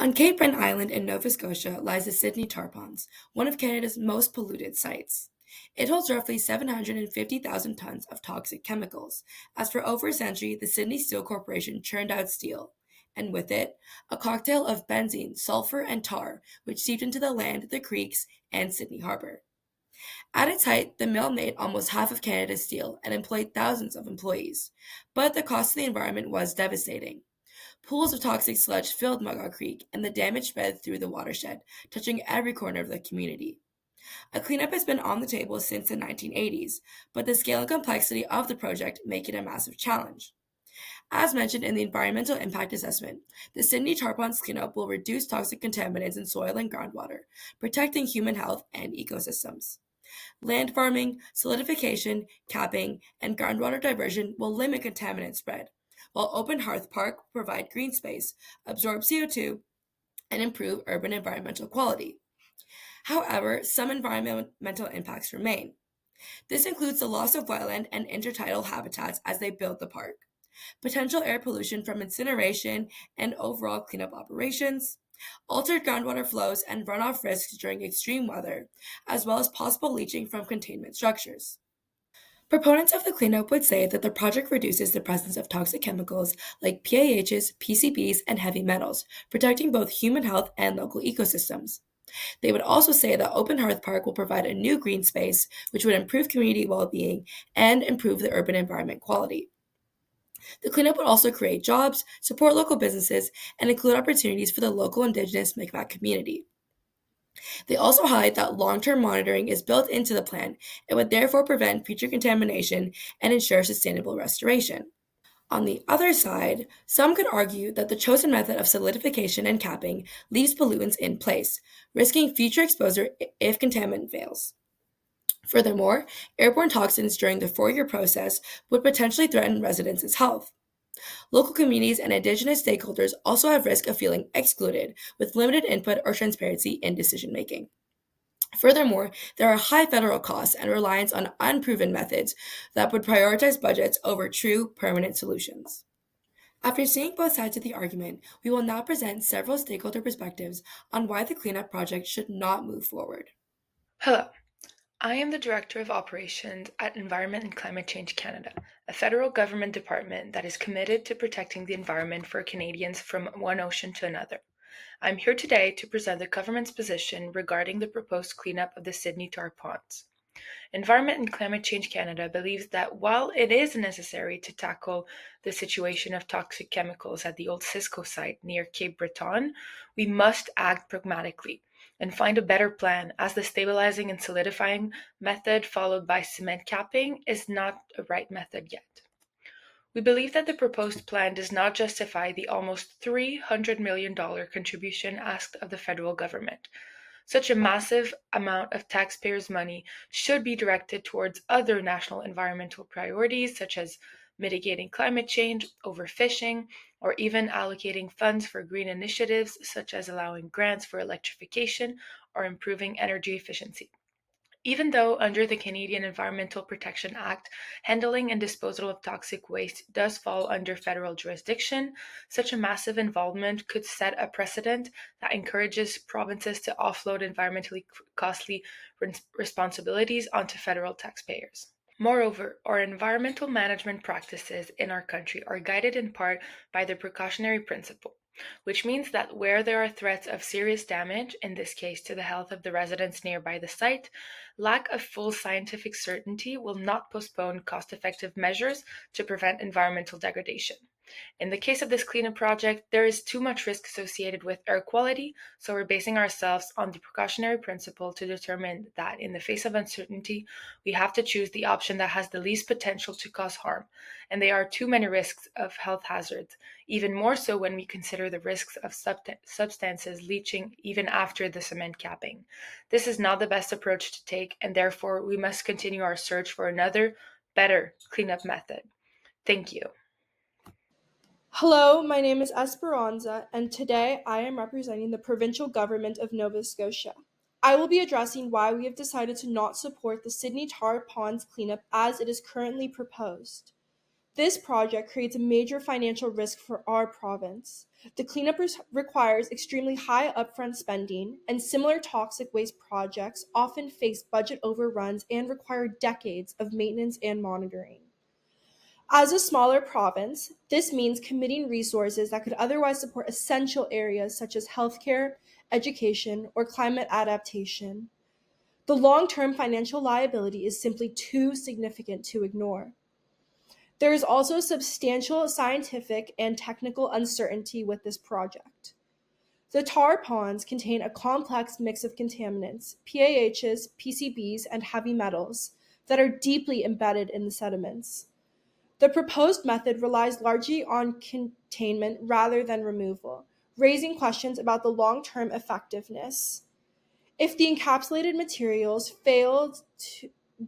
On Cape Breton Island in Nova Scotia lies the Sydney Tar Ponds, one of Canada's most polluted sites. It holds roughly 750,000 tons of toxic chemicals, as for over a century the Sydney Steel Corporation churned out steel, and with it, a cocktail of benzene, sulfur, and tar, which seeped into the land, the creeks, and Sydney Harbour. At its height, the mill made almost half of Canada's steel and employed thousands of employees, but the cost to the environment was devastating. Pools of toxic sludge filled Mughaw Creek, and the damage spread through the watershed, touching every corner of the community. A cleanup has been on the table since the 1980s, but the scale and complexity of the project make it a massive challenge. As mentioned in the Environmental Impact Assessment, the Sydney Tar Ponds cleanup will reduce toxic contaminants in soil and groundwater, protecting human health and ecosystems. Land farming, solidification, capping, and groundwater diversion will limit contaminant spread, while Open Hearth Park will provide green space, absorb CO2, and improve urban environmental quality. However, some environmental impacts remain. This includes the loss of wetland and intertidal habitats as they build the park, potential air pollution from incineration and overall cleanup operations, altered groundwater flows and runoff risks during extreme weather, as well as possible leaching from containment structures. Proponents of the cleanup would say that the project reduces the presence of toxic chemicals like PAHs, PCBs, and heavy metals, protecting both human health and local ecosystems. They would also say that Open Hearth Park will provide a new green space, which would improve community well being and improve the urban environment quality. The cleanup would also create jobs, support local businesses, and include opportunities for the local Indigenous Mi'kmaq community. They also highlight that long term monitoring is built into the plan and would therefore prevent future contamination and ensure sustainable restoration. On the other side, some could argue that the chosen method of solidification and capping leaves pollutants in place, risking future exposure if contaminant fails. Furthermore, airborne toxins during the 4 year process would potentially threaten residents' health. Local communities and Indigenous stakeholders also have risk of feeling excluded, with limited input or transparency in decision making. Furthermore, there are high federal costs and reliance on unproven methods that would prioritize budgets over true permanent solutions. After seeing both sides of the argument, we will now present several stakeholder perspectives on why the cleanup project should not move forward. Hello, I am the Director of Operations at Environment and Climate Change Canada, a federal government department that is committed to protecting the environment for Canadians from one ocean to another. I'm here today to present the government's position regarding the proposed cleanup of the Sydney Tar Ponds. Environment and Climate Change Canada believes that while it is necessary to tackle the situation of toxic chemicals at the old Cisco site near Cape Breton, we must act pragmatically and find a better plan, as the stabilizing and solidifying method followed by cement capping is not a right method yet. We believe that the proposed plan does not justify the almost $300 million contribution asked of the federal government. Such a massive amount of taxpayers' money should be directed towards other national environmental priorities, such as mitigating climate change, overfishing, or even allocating funds for green initiatives, such as allowing grants for electrification or improving energy efficiency. Even though under the Canadian Environmental Protection Act, handling and disposal of toxic waste does fall under federal jurisdiction, such a massive involvement could set a precedent that encourages provinces to offload environmentally costly responsibilities onto federal taxpayers. Moreover, our environmental management practices in our country are guided in part by the precautionary principle, which means that where there are threats of serious damage, in this case to the health of the residents nearby the site, lack of full scientific certainty will not postpone cost effective measures to prevent environmental degradation. In the case of this cleanup project, there is too much risk associated with air quality, so we're basing ourselves on the precautionary principle to determine that in the face of uncertainty, we have to choose the option that has the least potential to cause harm, and there are too many risks of health hazards, even more so when we consider the risks of substances leaching even after the cement capping. This is not the best approach to take, and therefore we must continue our search for another, better cleanup method. Thank you. Hello, my name is Esperanza, and today I am representing the provincial government of Nova Scotia. I will be addressing why we have decided to not support the Sydney Tar Ponds cleanup as it is currently proposed. This project creates a major financial risk for our province. The cleanup requires extremely high upfront spending, and similar toxic waste projects often face budget overruns and require decades of maintenance and monitoring. As a smaller province, this means committing resources that could otherwise support essential areas such as healthcare, education, or climate adaptation. The long term financial liability is simply too significant to ignore. There is also substantial scientific and technical uncertainty with this project. The tar ponds contain a complex mix of contaminants, PAHs, PCBs, and heavy metals that are deeply embedded in the sediments. The proposed method relies largely on containment rather than removal, raising questions about the long-term effectiveness. If the encapsulated materials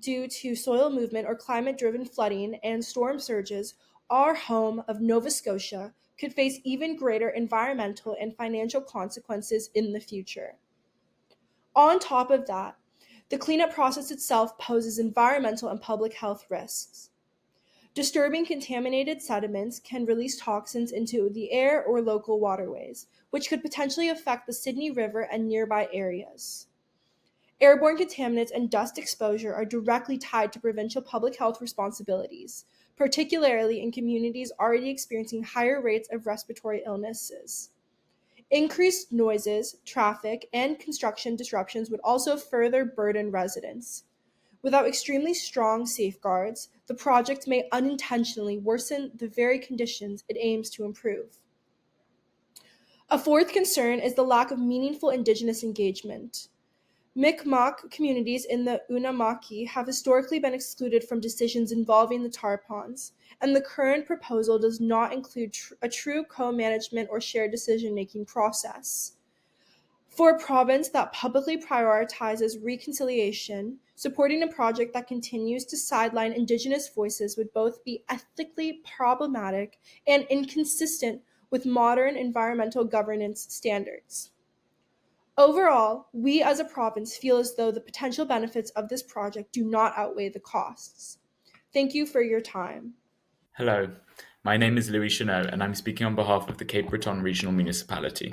due to soil movement or climate-driven flooding and storm surges, our home of Nova Scotia could face even greater environmental and financial consequences in the future. On top of that, the cleanup process itself poses environmental and public health risks. Disturbing contaminated sediments can release toxins into the air or local waterways, which could potentially affect the Sydney River and nearby areas. Airborne contaminants and dust exposure are directly tied to provincial public health responsibilities, particularly in communities already experiencing higher rates of respiratory illnesses. Increased noises, traffic, and construction disruptions would also further burden residents. Without extremely strong safeguards, the project may unintentionally worsen the very conditions it aims to improve. A fourth concern is the lack of meaningful Indigenous engagement. Mi'kmaq communities in the Unamaki have historically been excluded from decisions involving the tar ponds, and the current proposal does not include a true co-management or shared decision-making process. For a province that publicly prioritizes reconciliation, supporting a project that continues to sideline Indigenous voices would both be ethically problematic and inconsistent with modern environmental governance standards. Overall, we as a province feel as though the potential benefits of this project do not outweigh the costs. Thank you for your time. Hello, my name is Louis Chenot, and I'm speaking on behalf of the Cape Breton Regional Municipality.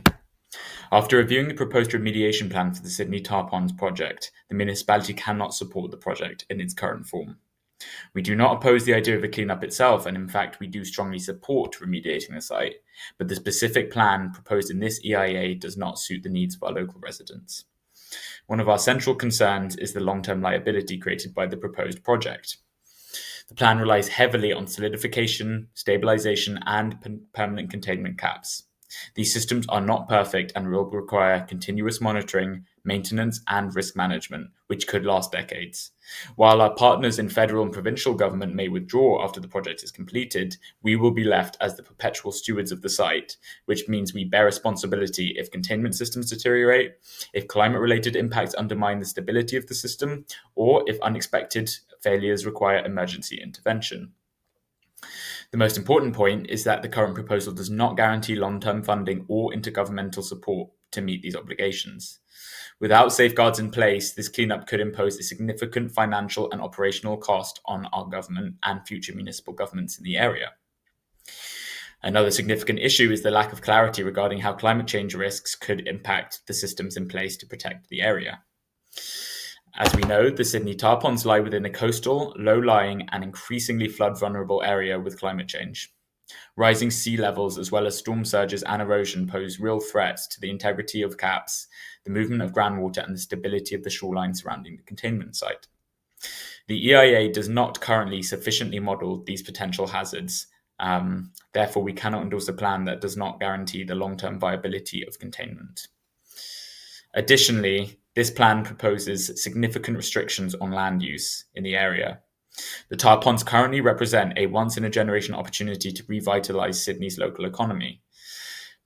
After reviewing the proposed remediation plan for the Sydney Tar Ponds project, the municipality cannot support the project in its current form. We do not oppose the idea of the cleanup itself, and in fact, we do strongly support remediating the site, but the specific plan proposed in this EIA does not suit the needs of our local residents. One of our central concerns is the long-term liability created by the proposed project. The plan relies heavily on solidification, stabilization, and permanent containment caps. These systems are not perfect and will require continuous monitoring, maintenance, and risk management, which could last decades. While our partners in federal and provincial government may withdraw after the project is completed, we will be left as the perpetual stewards of the site, which means we bear responsibility if containment systems deteriorate, if climate-related impacts undermine the stability of the system, or if unexpected failures require emergency intervention. The most important point is that the current proposal does not guarantee long-term funding or intergovernmental support to meet these obligations. Without safeguards in place, this cleanup could impose a significant financial and operational cost on our government and future municipal governments in the area. Another significant issue is the lack of clarity regarding how climate change risks could impact the systems in place to protect the area. As we know, the Sydney tar ponds lie within a coastal, low-lying, and increasingly flood-vulnerable area with climate change. Rising sea levels, as well as storm surges and erosion, pose real threats to the integrity of caps, the movement of groundwater, and the stability of the shoreline surrounding the containment site. The EIA does not currently sufficiently model these potential hazards. Therefore, we cannot endorse a plan that does not guarantee the long-term viability of containment. Additionally, this plan proposes significant restrictions on land use in the area. The tar ponds currently represent a once-in-a-generation opportunity to revitalize Sydney's local economy.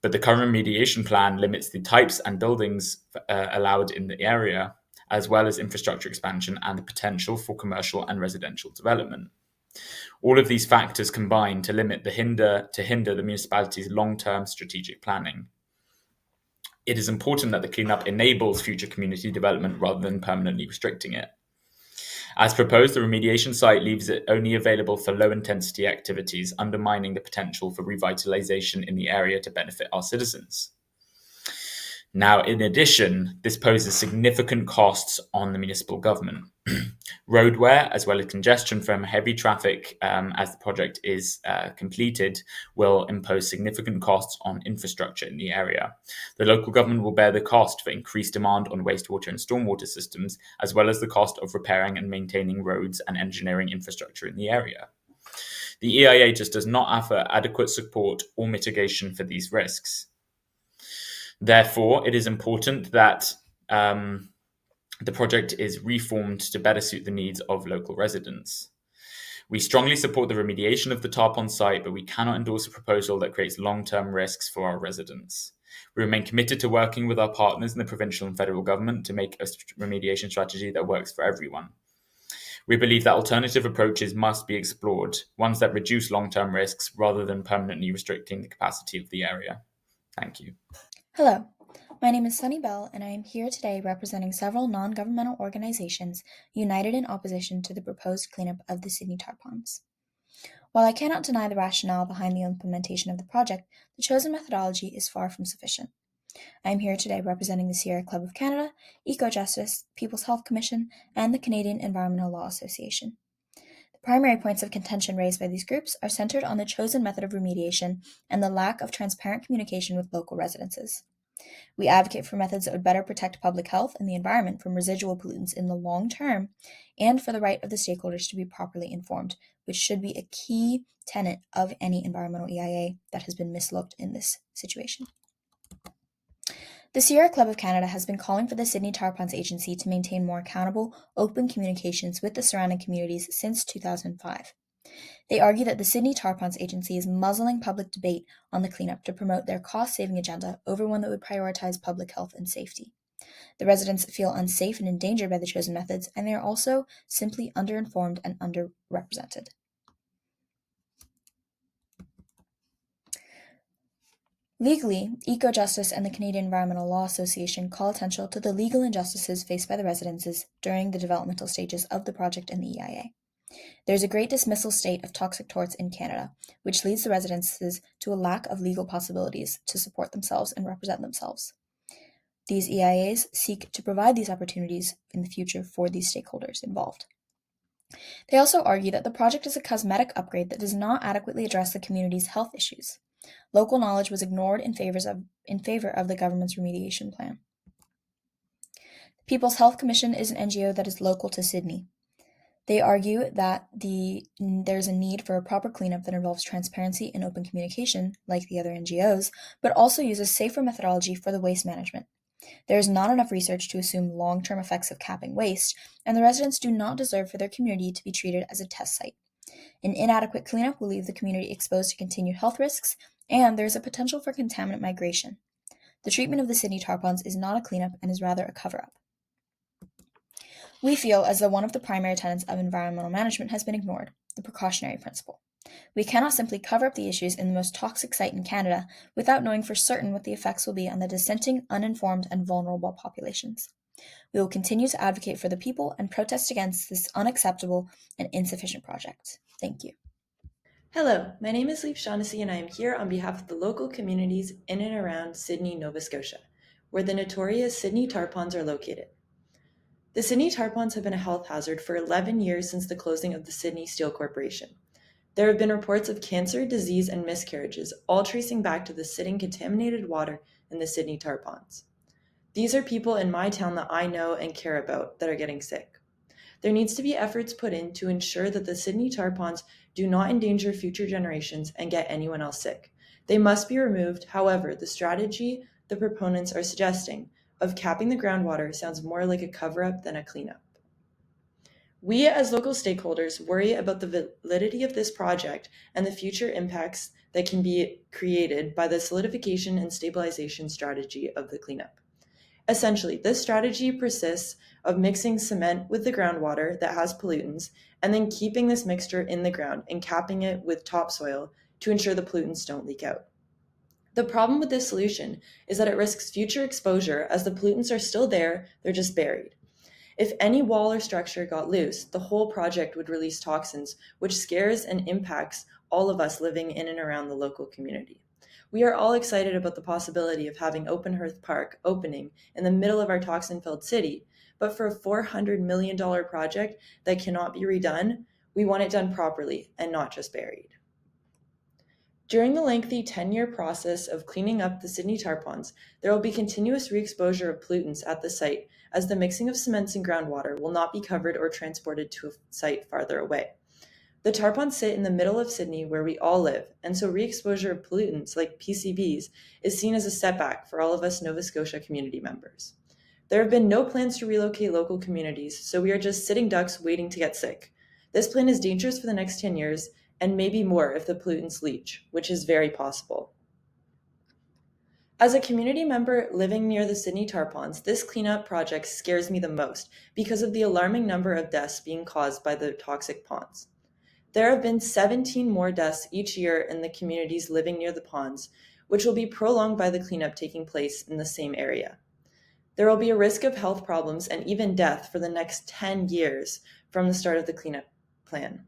But the current remediation plan limits the types and buildings allowed in the area, as well as infrastructure expansion and the potential for commercial and residential development. All of these factors combine to hinder the municipality's long-term strategic planning. It is important that the cleanup enables future community development rather than permanently restricting it. As proposed, the remediation site leaves it only available for low-intensity activities, undermining the potential for revitalization in the area to benefit our citizens. Now, in addition, this poses significant costs on the municipal government. Road wear, as well as congestion from heavy traffic as the project is completed, will impose significant costs on infrastructure in the area. The local government will bear the cost for increased demand on wastewater and stormwater systems, as well as the cost of repairing and maintaining roads and engineering infrastructure in the area. The EIA just does not offer adequate support or mitigation for these risks. Therefore, it is important that the project is reformed to better suit the needs of local residents. We strongly support the remediation of the tar pond site, but we cannot endorse a proposal that creates long-term risks for our residents. We remain committed to working with our partners in the provincial and federal government to make a remediation strategy that works for everyone. We believe that alternative approaches must be explored, ones that reduce long-term risks rather than permanently restricting the capacity of the area. Thank you. Hello, my name is Sunny Bell, and I am here today representing several non-governmental organizations united in opposition to the proposed cleanup of the Sydney tar ponds. While I cannot deny the rationale behind the implementation of the project, the chosen methodology is far from sufficient. I am here today representing the Sierra Club of Canada, Eco-Justice, People's Health Commission, and the Canadian Environmental Law Association. The primary points of contention raised by these groups are centered on the chosen method of remediation and the lack of transparent communication with local residences. We advocate for methods that would better protect public health and the environment from residual pollutants in the long term, and for the right of the stakeholders to be properly informed, which should be a key tenet of any environmental EIA that has been mislooked in this situation. The Sierra Club of Canada has been calling for the Sydney Tar Ponds Agency to maintain more accountable, open communications with the surrounding communities since 2005. They argue that the Sydney Tar Ponds Agency is muzzling public debate on the cleanup to promote their cost-saving agenda over one that would prioritize public health and safety. The residents feel unsafe and endangered by the chosen methods, and they are also simply underinformed and underrepresented. Legally, Eco-Justice and the Canadian Environmental Law Association call attention to the legal injustices faced by the residences during the developmental stages of the project and the EIA. There is a great dismissal state of toxic torts in Canada, which leads the residences to a lack of legal possibilities to support themselves and represent themselves. These EIAs seek to provide these opportunities in the future for these stakeholders involved. They also argue that the project is a cosmetic upgrade that does not adequately address the community's health issues. Local knowledge was ignored in favor of the government's remediation plan. The People's Health Commission is an NGO that is local to Sydney. They argue that there's a need for a proper cleanup that involves transparency and open communication, like the other NGOs, but also uses safer methodology for the waste management. There is not enough research to assume long-term effects of capping waste, and the residents do not deserve for their community to be treated as a test site. An inadequate cleanup will leave the community exposed to continued health risks, and there is a potential for contaminant migration. The treatment of the Sydney tar ponds is not a cleanup and is rather a cover-up. We feel as though one of the primary tenets of environmental management has been ignored, the precautionary principle. We cannot simply cover up the issues in the most toxic site in Canada without knowing for certain what the effects will be on the dissenting, uninformed, and vulnerable populations. We will continue to advocate for the people and protest against this unacceptable and insufficient project. Thank you. Hello, my name is Leif Shaughnessy and I am here on behalf of the local communities in and around Sydney, Nova Scotia, where the notorious Sydney tar ponds are located. The Sydney tar ponds have been a health hazard for 11 years since the closing of the Sydney Steel Corporation. There have been reports of cancer, disease, and miscarriages, all tracing back to the sitting contaminated water in the Sydney tar ponds. These are people in my town that I know and care about that are getting sick. There needs to be efforts put in to ensure that the Sydney tar ponds do not endanger future generations and get anyone else sick. They must be removed. However, the strategy the proponents are suggesting of capping the groundwater sounds more like a cover-up than a cleanup. We as local stakeholders worry about the validity of this project and the future impacts that can be created by the solidification and stabilization strategy of the cleanup. Essentially, this strategy persists of mixing cement with the groundwater that has pollutants and then keeping this mixture in the ground and capping it with topsoil to ensure the pollutants don't leak out. The problem with this solution is that it risks future exposure as the pollutants are still there, they're just buried. If any wall or structure got loose, the whole project would release toxins, which scares and impacts all of us living in and around the local community. We are all excited about the possibility of having Open Hearth Park opening in the middle of our toxin-filled city, but for a $400 million project that cannot be redone, we want it done properly and not just buried. During the lengthy 10-year process of cleaning up the Sydney tar ponds, there will be continuous re-exposure of pollutants at the site, as the mixing of cements and groundwater will not be covered or transported to a site farther away. The tar ponds sit in the middle of Sydney where we all live, and so re-exposure of pollutants like PCBs is seen as a setback for all of us Nova Scotia community members. There have been no plans to relocate local communities, so we are just sitting ducks waiting to get sick. This plan is dangerous for the next 10 years, and maybe more if the pollutants leach, which is very possible. As a community member living near the Sydney tar ponds, this cleanup project scares me the most because of the alarming number of deaths being caused by the toxic ponds. There have been 17 more deaths each year in the communities living near the ponds, which will be prolonged by the cleanup taking place in the same area. There will be a risk of health problems and even death for the next 10 years from the start of the cleanup plan.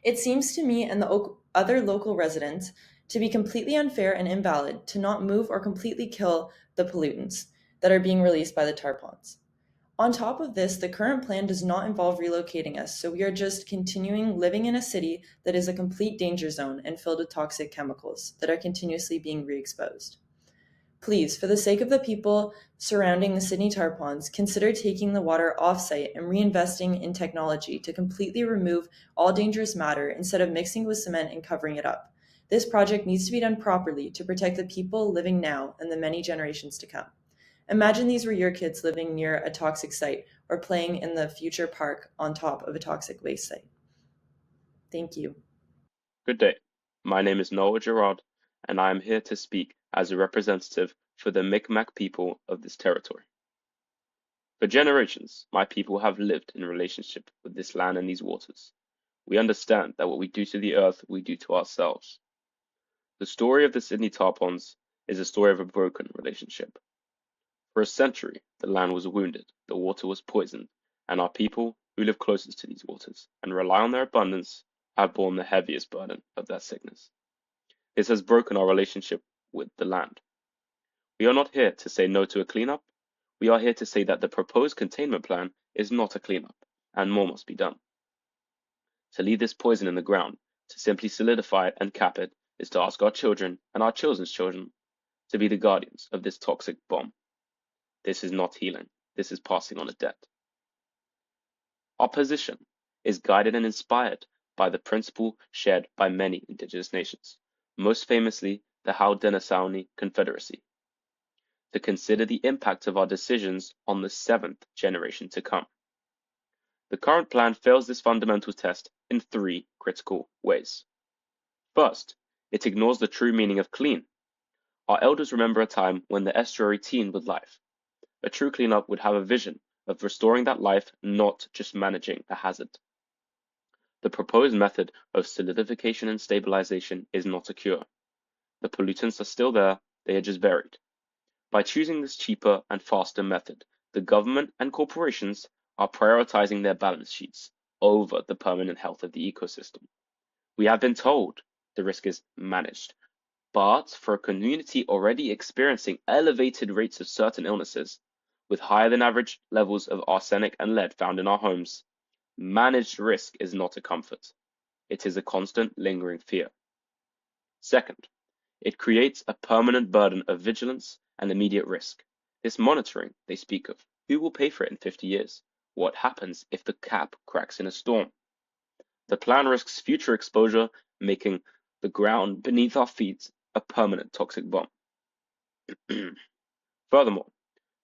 It seems to me and the other local residents to be completely unfair and invalid to not move or completely kill the pollutants that are being released by the tar ponds. On top of this, the current plan does not involve relocating us, so we are just continuing living in a city that is a complete danger zone and filled with toxic chemicals that are continuously being re-exposed. Please, for the sake of the people surrounding the Sydney tar ponds, consider taking the water off-site and reinvesting in technology to completely remove all dangerous matter instead of mixing with cement and covering it up. This project needs to be done properly to protect the people living now and the many generations to come. Imagine these were your kids living near a toxic site or playing in the future park on top of a toxic waste site. Thank you. Good day. My name is Noah Gerard, and I am here to speak as a representative for the Mi'kmaq people of this territory. For generations, my people have lived in relationship with this land and these waters. We understand that what we do to the earth, we do to ourselves. The story of the Sydney tar ponds is a story of a broken relationship. For a century, the land was wounded, the water was poisoned, and our people, who live closest to these waters and rely on their abundance, have borne the heaviest burden of that sickness. This has broken our relationship with the land. We are not here to say no to a cleanup. We are here to say that the proposed containment plan is not a cleanup, and more must be done. To leave this poison in the ground, to simply solidify it and cap it, is to ask our children and our children's children to be the guardians of this toxic bomb. This is not healing. This is passing on a debt. Our position is guided and inspired by the principle shared by many Indigenous nations, most famously the Haudenosaunee Confederacy, to consider the impact of our decisions on the 7th generation to come. The current plan fails this fundamental test in 3 critical ways. First, it ignores the true meaning of clean. Our elders remember a time when the estuary teemed with life. A true cleanup would have a vision of restoring that life, not just managing a hazard. The proposed method of solidification and stabilization is not a cure. The pollutants are still there, they are just buried. By choosing this cheaper and faster method, the government and corporations are prioritizing their balance sheets over the permanent health of the ecosystem. We have been told the risk is managed, but for a community already experiencing elevated rates of certain illnesses, with higher than average levels of arsenic and lead found in our homes, managed risk is not a comfort. It is a constant lingering fear. Second, it creates a permanent burden of vigilance and immediate risk. This monitoring they speak of, who will pay for it in 50 years? What happens if the cap cracks in a storm? The plan risks future exposure, making the ground beneath our feet a permanent toxic bomb. Furthermore,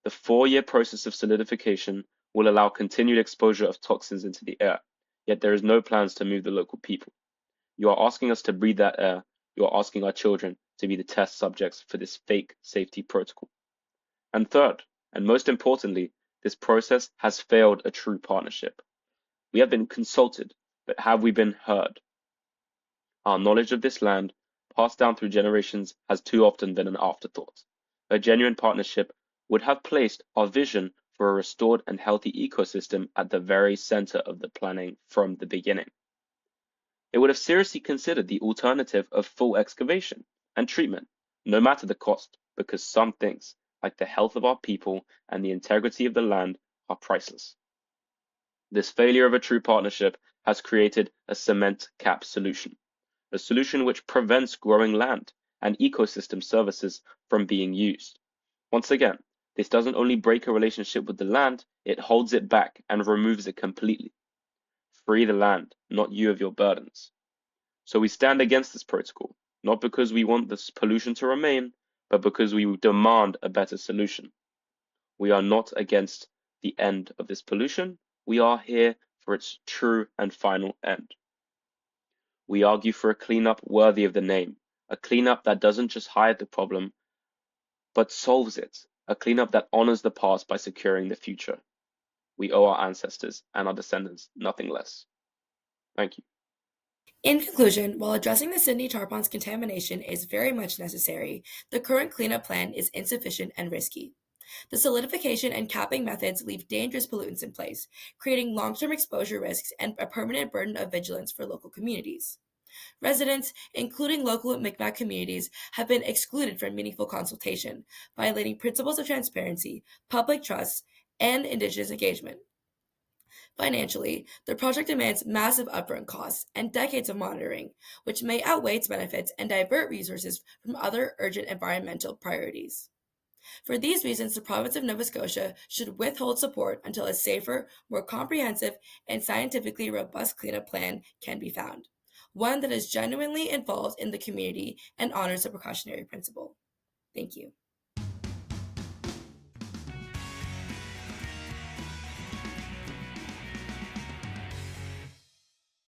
the 4-year process of solidification will allow continued exposure of toxins into the air, yet there is no plans to move the local people. You are asking us to breathe that air. You are asking our children to be the test subjects for this fake safety protocol. And third, and most importantly, this process has failed a true partnership. We have been consulted, but have we been heard? Our knowledge of this land, passed down through generations, has too often been an afterthought. A genuine partnership would have placed our vision for a restored and healthy ecosystem at the very center of the planning from the beginning. It would have seriously considered the alternative of full excavation and treatment, no matter the cost, because some things, like the health of our people and the integrity of the land, are priceless. This failure of a true partnership has created a cement cap solution, a solution which prevents growing land and ecosystem services from being used. Once again, this doesn't only break a relationship with the land, it holds it back and removes it completely. Free the land, not you of your burdens. So we stand against this protocol, not because we want this pollution to remain, but because we demand a better solution. We are not against the end of this pollution. We are here for its true and final end. We argue for a cleanup worthy of the name, a cleanup that doesn't just hide the problem, but solves it, a cleanup that honors the past by securing the future. We owe our ancestors and our descendants nothing less. Thank you. In conclusion, while addressing the Sydney tar ponds contamination is very much necessary, the current cleanup plan is insufficient and risky. The solidification and capping methods leave dangerous pollutants in place, creating long-term exposure risks and a permanent burden of vigilance for local communities. Residents, including local Mi'kmaq communities, have been excluded from meaningful consultation, violating principles of transparency, public trust, and Indigenous engagement. Financially, the project demands massive upfront costs and decades of monitoring, which may outweigh its benefits and divert resources from other urgent environmental priorities. For these reasons, the province of Nova Scotia should withhold support until a safer, more comprehensive, and scientifically robust cleanup plan can be found, one that is genuinely involved in the community and honors the precautionary principle. Thank you.